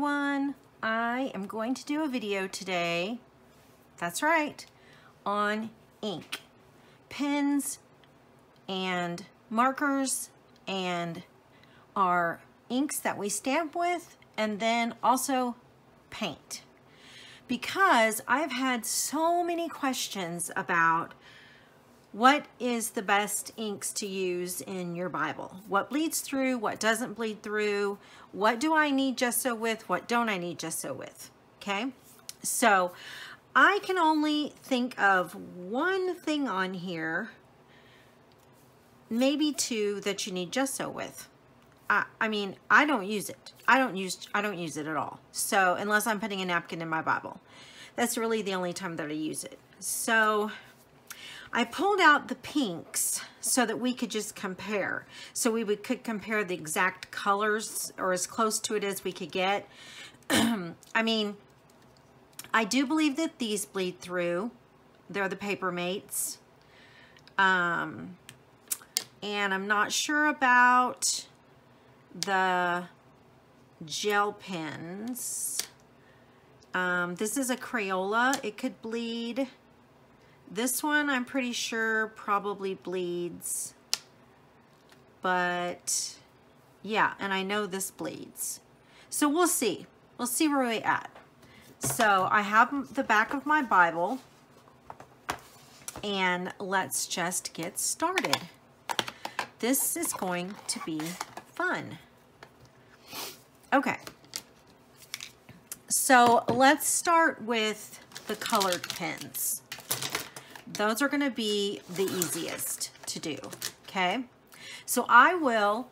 everyone. I am going to do a video today, that's right, on ink, pens and markers and our inks that we stamp with, and then also paint. Because I've had so many questions about what is the best inks to use in your Bible? What bleeds through? What doesn't bleed through? What do I need gesso with? What don't I need gesso with? Okay, so I can only think of one thing on here, maybe two, that you need gesso with. I mean, I don't use it. I don't use it at all. So unless I'm putting a napkin in my Bible, that's really the only time that I use it. So I pulled out the pinks so that we could just compare. So we could compare the exact colors, or as close to it as we could get. I mean, I do believe that these bleed through. They're the Papermates. And I'm not sure about the gel pens. This is a Crayola. It could bleed. This one I'm pretty sure probably bleeds, but yeah, and I know this bleeds. So we'll see. We'll see where we're at. So I have the back of my Bible, and let's just get started. This is going to be fun. Okay. So let's start with the colored pens. Those are going to be the easiest to do, okay? So I will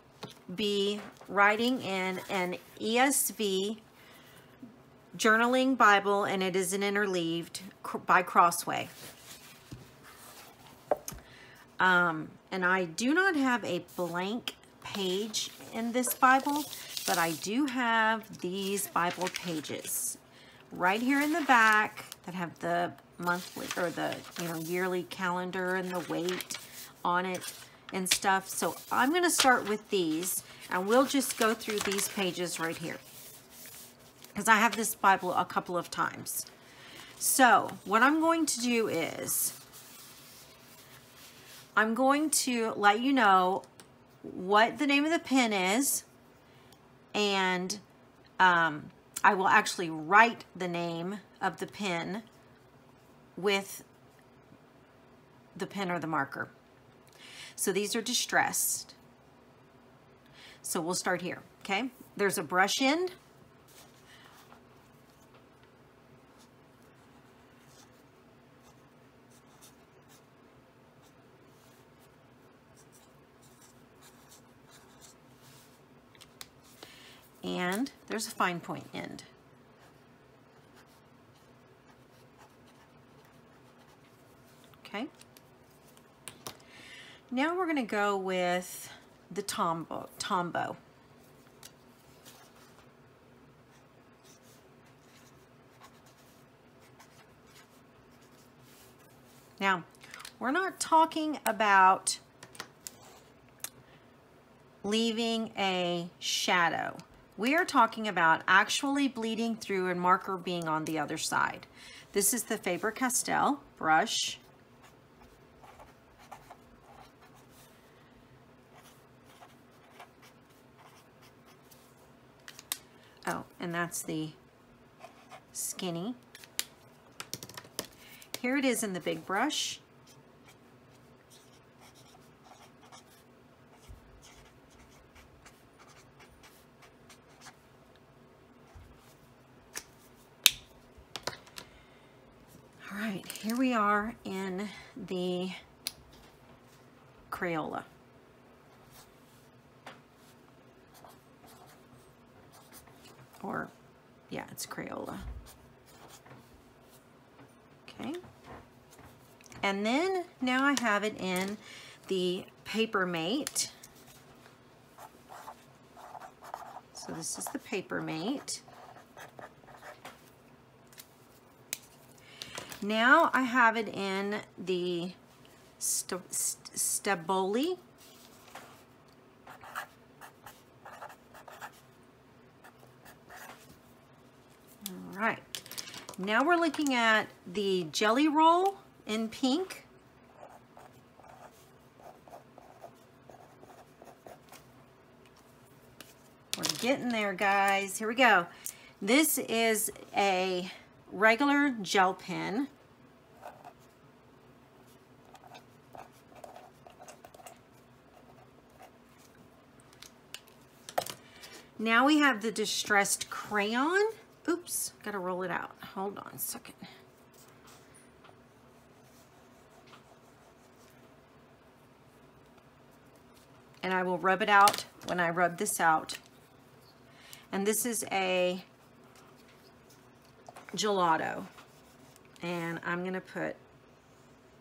be writing in an ESV Journaling Bible, and it is an interleaved by Crossway. And I do not have a blank page in this Bible, but I do have these Bible pages right here in the back that have the monthly or the yearly calendar and the weight on it and stuff. So I'm going to start with these, and we'll just go through these pages right here because I have this Bible a couple of times. So what I'm going to do is I'm going to let you know what the name of the pen is, and I will actually write the name of the pen with the pen or the marker. So these are distressed. So we'll start here, okay? There's a brush end. And there's a fine point end. Okay. Now we're going to go with the Tombow. Now, we're not talking about leaving a shadow. We are talking about actually bleeding through and marker being on the other side. This is the Faber Castel brush. Oh, and that's the skinny. Here it is in the big brush. All right, here we are in the Crayola. Or, yeah, it's Crayola. Okay. And then now I have it in the Papermate. So this is the Papermate. Now I have it in the Stablio. right. Now we're looking at the Jelly Roll in pink. We're getting there, guys. Here we go. This is a regular gel pen. Now we have the distressed crayon. Oops, gotta roll it out. Hold on a second. And I will rub it out when I rub this out. And this is a gelato. And I'm gonna put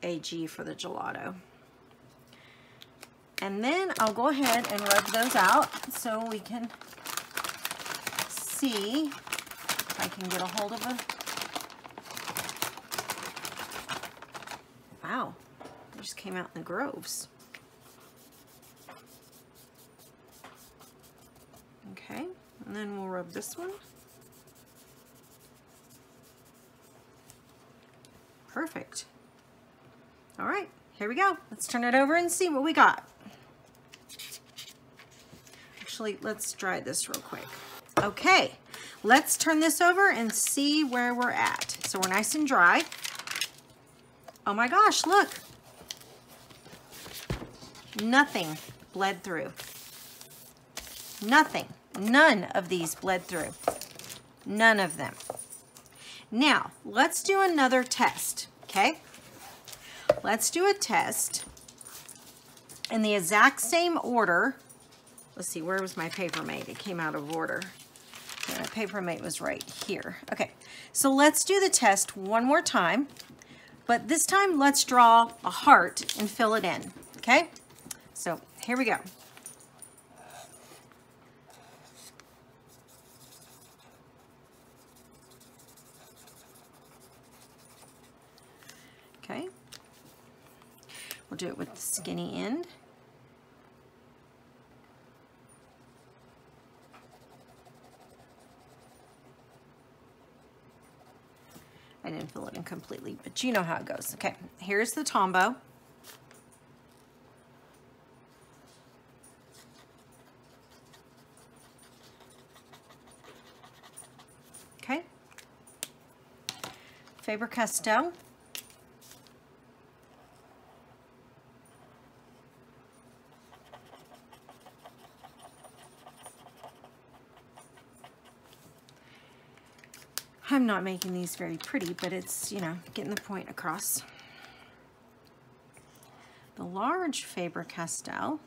AG for the gelato. And then I'll go ahead and rub those out so we can see if I can get a hold of a... Wow, they just came out in the groves. Okay, and then we'll rub this one. Perfect. All right, here we go. Let's turn it over and see what we got. Actually, let's dry this real quick. Okay, let's turn this over and see where we're at. So we're nice and dry. Oh my gosh, look. Nothing bled through. Nothing. None of these bled through. None of them. Now, let's do another test, okay? Let's do a test in the exact same order. Let's see, where was my Papermate? It came out of order. My Papermate was right here. Okay, so let's do the test one more time, but this time let's draw a heart and fill it in, okay? So here we go. Okay, we'll do it with the skinny end. I didn't fill it in completely, but you know how it goes. Okay, here's the Tombow. Okay. Faber Castel. I'm not making these very pretty, but it's, you know, getting the point across. The large Faber Castel.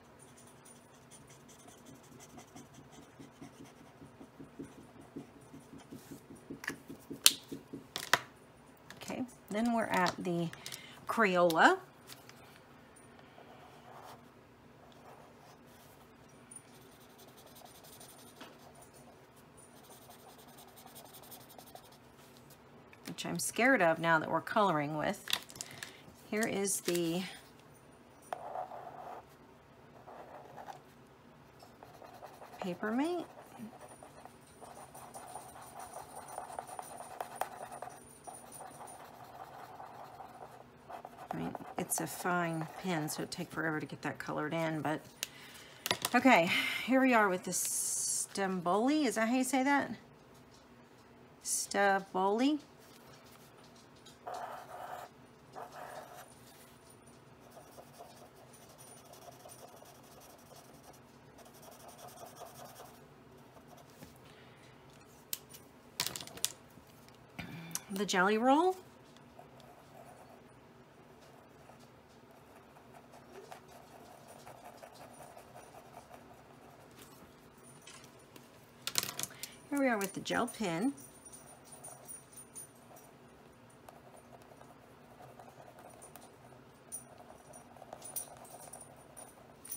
Okay, then we're at the Crayola. Which I'm scared of now that we're coloring with. Here is the Papermate. I mean, it's a fine pen, so it'd take forever to get that colored in, but okay, here we are with the Stablio. Is that how you say that? Stablio. The Jelly Roll. Here we are with the gel pen.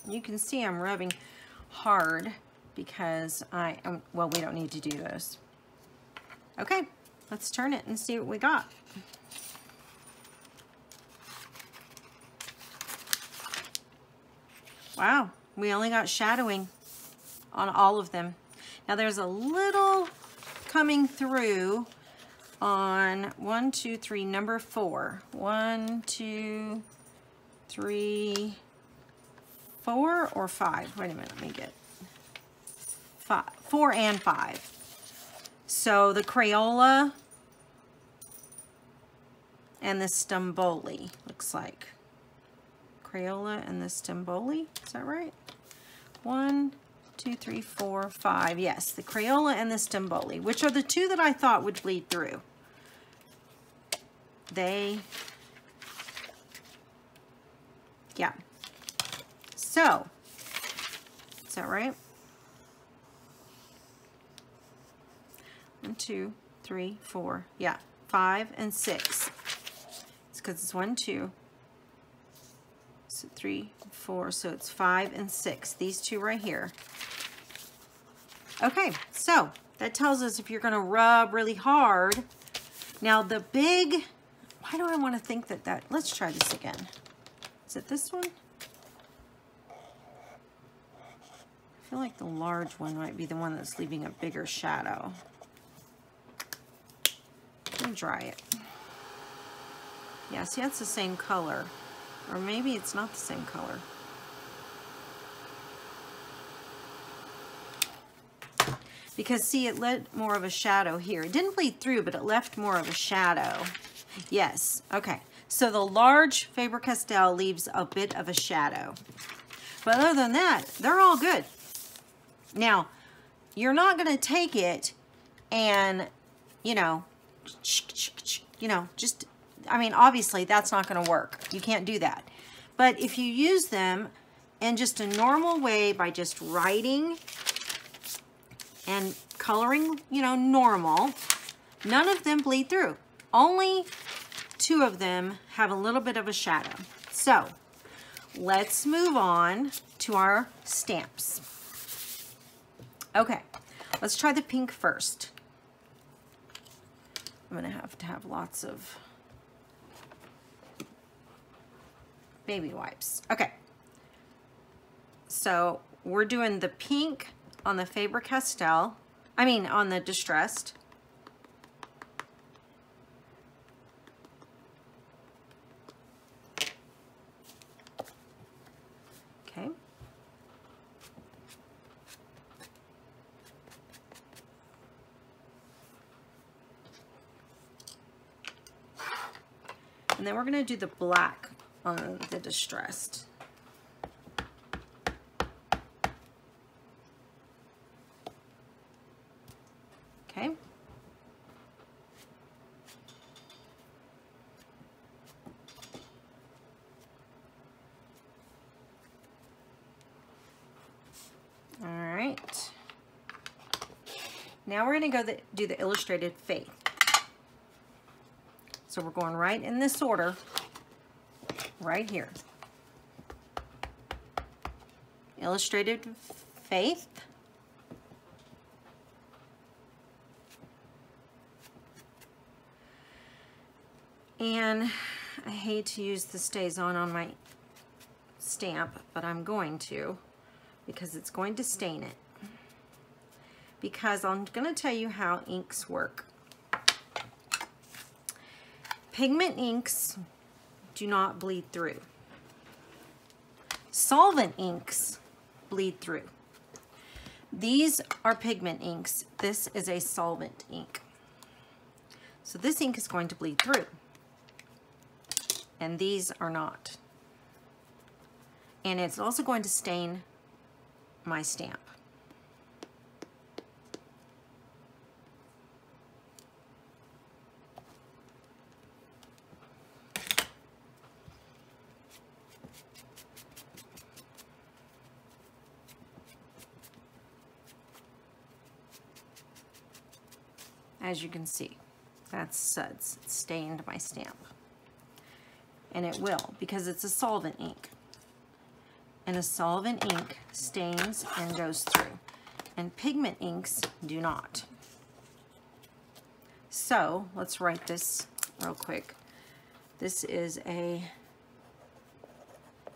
You can see I'm rubbing hard because well, we don't need to do those. Okay, let's turn it and see what we got. Wow, we only got shadowing on all of them. Now there's a little coming through on 1, 2, 3, number 4. 1, 2, 3, 4 or 5. Wait a minute, let me get 5, 4 and 5. So the Crayola and the Stablio, looks like. Crayola and the Stablio, is that right? 1, 2, 3, 4, 5. Yes, the Crayola and the Stablio, which are the two that I thought would bleed through. Yeah. So, is that right? 1, 2, 3, 4. Yeah, 5 and 6. It's because it's 1, 2. So 3, 4. So it's 5 and 6. These two right here. Okay, so that tells us if you're going to rub really hard. Now the big, why do I want to think that, let's try this again. Is it this one? I feel like the large one might be the one that's leaving a bigger shadow. Let me dry it. Yeah, see, that's the same color. Or maybe it's not the same color. Because, see, it left more of a shadow here. It didn't bleed through, but it left more of a shadow. Yes, okay. So the large Faber Castel leaves a bit of a shadow. But other than that, they're all good. Now, you're not going to take it and, just, I mean, obviously that's not going to work. You can't do that. But if you use them in just a normal way by just writing and coloring, normal, none of them bleed through. Only 2 of them have a little bit of a shadow. So let's move on to our stamps. Okay, let's try the pink first. I'm gonna have to have lots of baby wipes. Okay, so we're doing the pink on the Faber Castel, on the Distressed. Okay. And then we're going to do the black on the Distressed. Okay. All right. Now we're going to go do the Illustrated Faith. So we're going right in this order, right here. Illustrated Faith. And I hate to use the Staz-on my stamp, but I'm going to, because it's going to stain it. Because I'm going to tell you how inks work. Pigment inks do not bleed through. Solvent inks bleed through. These are pigment inks. This is a solvent ink. So this ink is going to bleed through. And these are not. And it's also going to stain my stamp. As you can see, that's suds. It stained my stamp. And it will, because it's a solvent ink. And a solvent ink stains and goes through. And pigment inks do not. So, let's write this real quick. This is a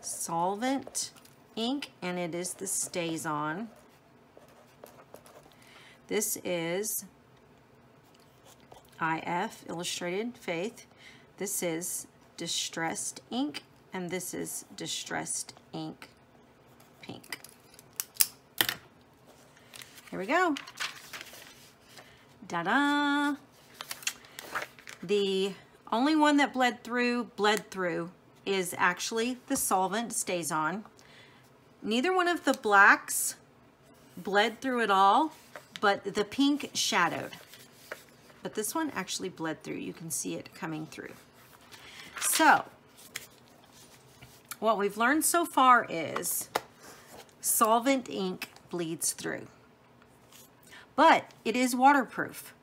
solvent ink, and it is the Staz-on. This is IF, Illustrated Faith. This is Distressed Ink, and this is Distressed Ink Pink. Here we go. Da-da! The only one that bled through is actually the solvent Staz-on. Neither one of the blacks bled through at all, but the pink shadowed. But this one actually bled through. You can see it coming through. So, what we've learned so far is solvent ink bleeds through, but it is waterproof.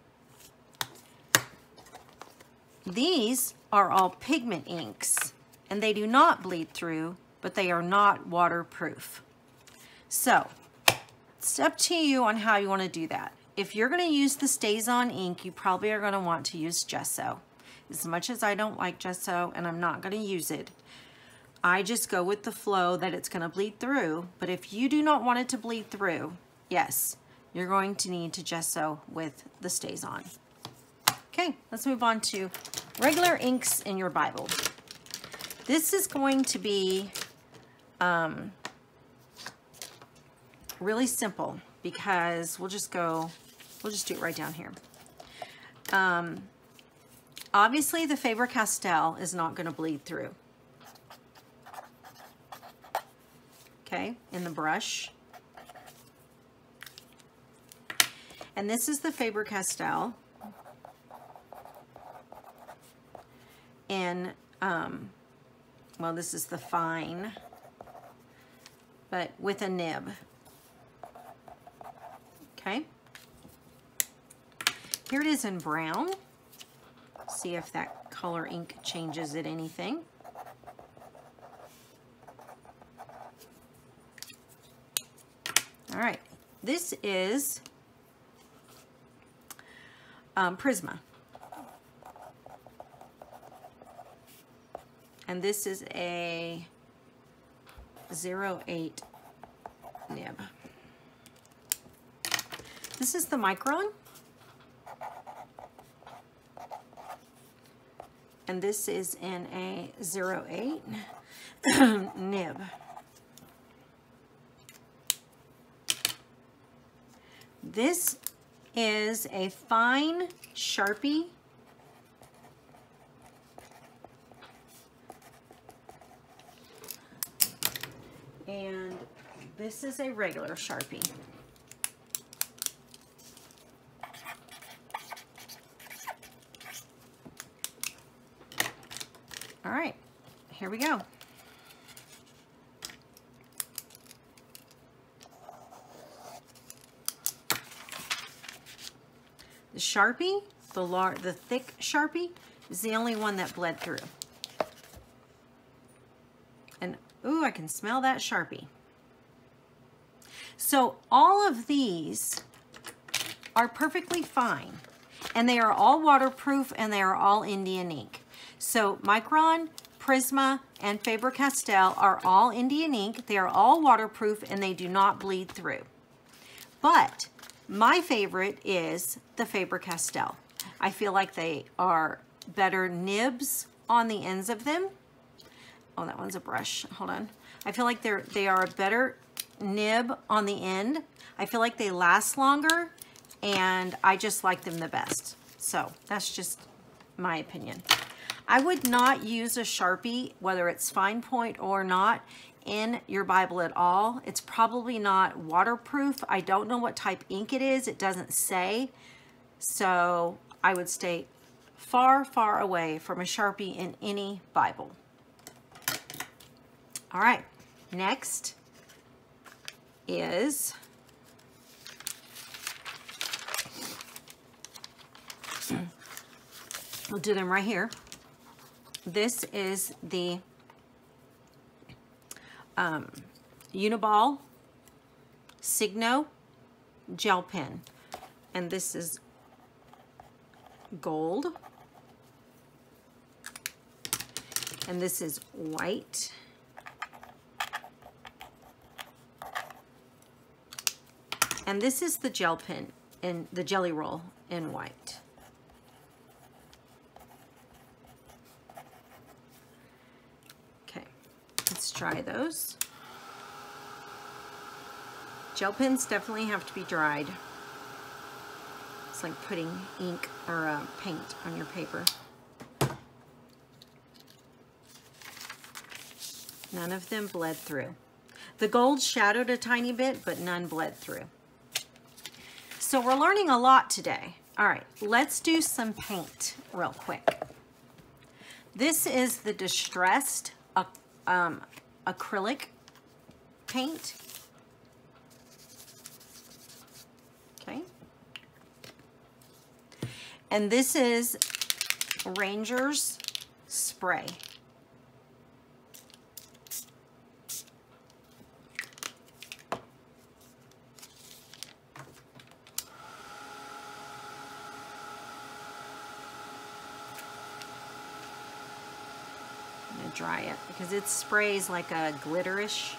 These are all pigment inks, and they do not bleed through, but they are not waterproof. So, it's up to you on how you want to do that. If you're going to use the Staz-on ink, you probably are going to want to use gesso. As much as I don't like gesso and I'm not going to use it, I just go with the flow that it's going to bleed through. But if you do not want it to bleed through, yes, you're going to need to gesso with the Staz-on. Okay, let's move on to regular inks in your Bible. This is going to be really simple because we'll just do it right down here. Obviously the Faber Castel is not going to bleed through. Okay, in the brush. And this is the Faber Castel in, well, this is the fine, but with a nib. Okay. Here it is in brown. See if that color ink changes it anything. All right, this is Prisma. And this is a 08 nib. This is the Micron. And this is in a 08 nib. This is a fine Sharpie. And this is a regular Sharpie. All right, here we go. The Sharpie, the thick Sharpie, is the only one that bled through. And ooh, I can smell that Sharpie. So all of these are perfectly fine, and they are all waterproof, and they are all Indian ink. So Micron, Prisma, and Faber Castel are all Indian ink. They are all waterproof, and they do not bleed through. But my favorite is the Faber Castel. I feel like they are better nibs on the ends of them. Oh, that one's a brush. Hold on. I feel like they are a better nib on the end. I feel like they last longer, and I just like them the best. So that's just my opinion. I would not use a Sharpie, whether it's fine point or not, in your Bible at all. It's probably not waterproof. I don't know what type ink it is. It doesn't say. So I would stay far, far away from a Sharpie in any Bible. All right, next is we'll do them right here. This is the Uniball Signo gel pen, and this is gold, and this is white, and this is the gel pen and the jelly roll in white. Let's dry those. Gel pens definitely have to be dried. It's like putting ink or paint on your paper. None of them bled through. The gold shadowed a tiny bit, but none bled through. So we're learning a lot today. All right, let's do some paint real quick. This is the distressed acrylic paint. Okay. And this is Ranger's spray. Dry it because it sprays like a glitterish.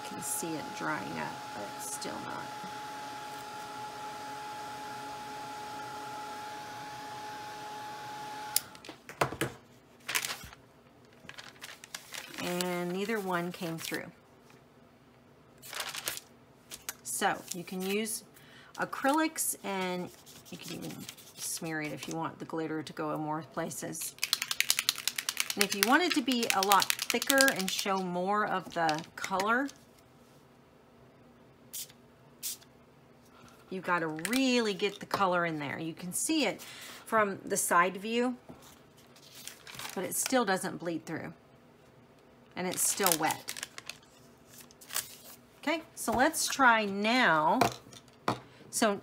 You can see it drying up, but it's still not. And neither one came through. So you can use acrylics, and you can even smear it if you want the glitter to go in more places. And if you want it to be a lot thicker and show more of the color, you've got to really get the color in there. You can see it from the side view, but it still doesn't bleed through, and it's still wet. Okay, so let's try now.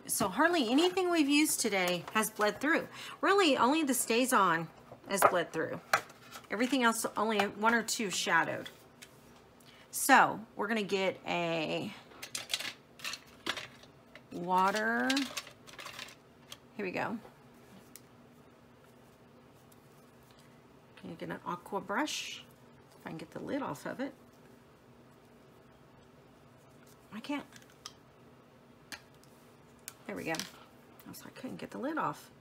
So hardly anything we've used today has bled through. Really, only the Staz-on has bled through. Everything else, only one or two shadowed. So we're gonna get a water. Here we go. Can you get an aqua brush? If I can get the lid off of it. I can't. There we go. I couldn't get the lid off.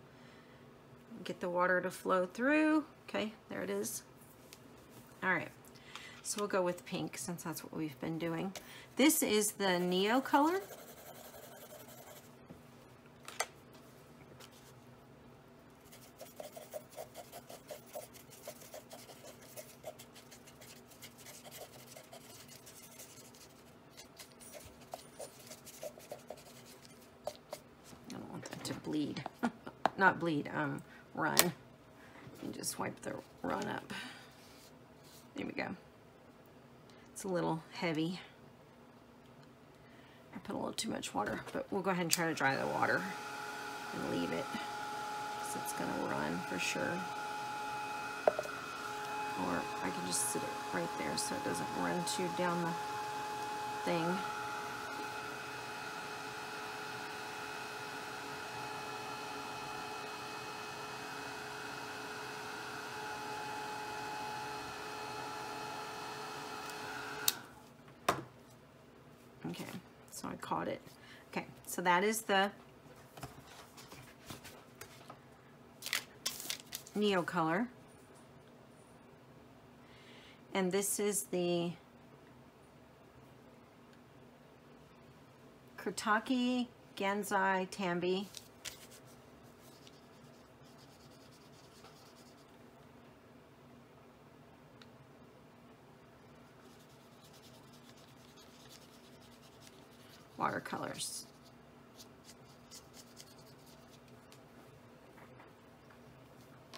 Get the water to flow through. Okay, there it is. All right, so we'll go with pink since that's what we've been doing. This is the Neo color. Bleed, not bleed, run. You just wipe the run up. There we go. It's a little heavy. I put a little too much water, but we'll go ahead and try to dry the water and leave it, because it's gonna run for sure. Or I can just sit it right there so it doesn't run too down the thing. Okay, so I caught it. Okay, so that is the Neo color. And this is the Kurtaki Gansai Tambi. Watercolors.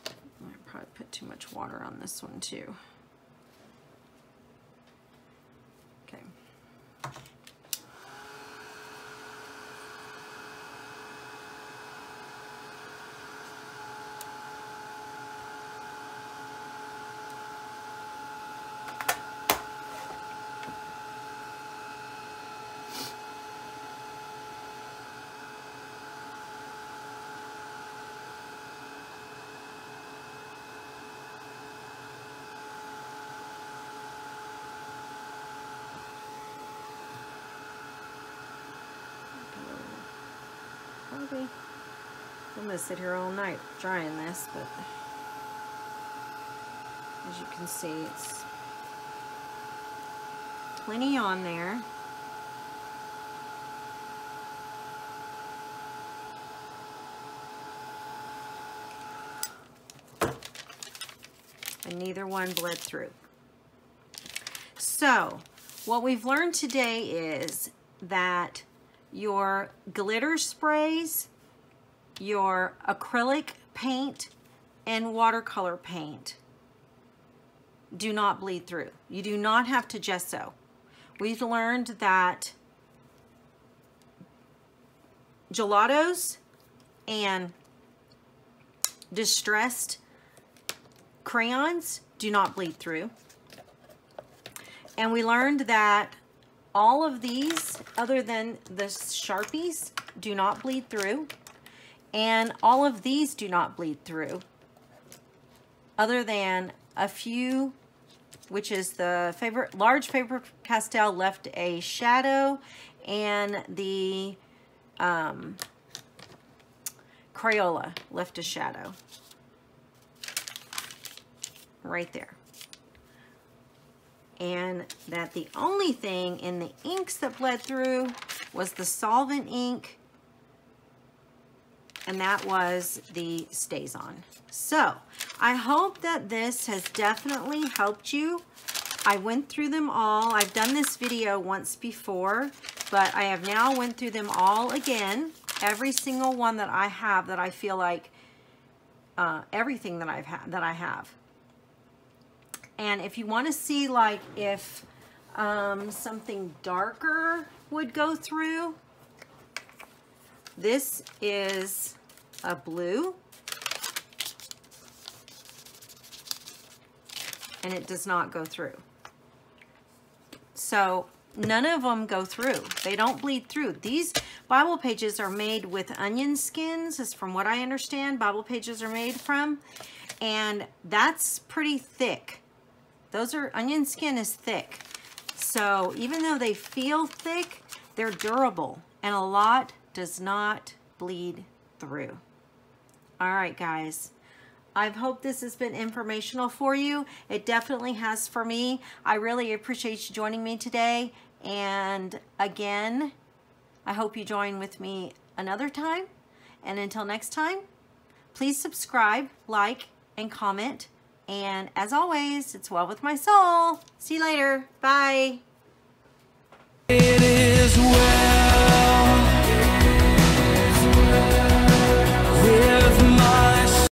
I probably put too much water on this one too. Okay. I'm gonna sit here all night drying this, but as you can see, it's plenty on there. And neither one bled through. So what we've learned today is that your glitter sprays, your acrylic paint, and watercolor paint do not bleed through. You do not have to gesso. We've learned that gelatos and distressed crayons do not bleed through. And we learned that all of these, other than the Sharpies, do not bleed through. And all of these do not bleed through, other than a few, which is the large Faber Castel left a shadow, and the Crayola left a shadow right there. And that the only thing in the inks that bled through was the solvent ink, and that was the Staz-on. So I hope that this has definitely helped you. I went through them all. I've done this video once before, but I have now went through them all again. Every single one that I have, that I feel like everything that I have. And if you want to see, like, if something darker would go through, this is a blue, and it does not go through. So none of them go through. They don't bleed through. These Bible pages are made with onion skins, is from what I understand Bible pages are made from, and that's pretty thick. Those are, onion skin is thick. So even though they feel thick, they're durable, and a lot does not bleed through. All right, guys. I hope this has been informational for you. It definitely has for me. I really appreciate you joining me today. And again, I hope you join with me another time. And until next time, please subscribe, like, and comment. And as always, it's well with my soul. See you later. Bye.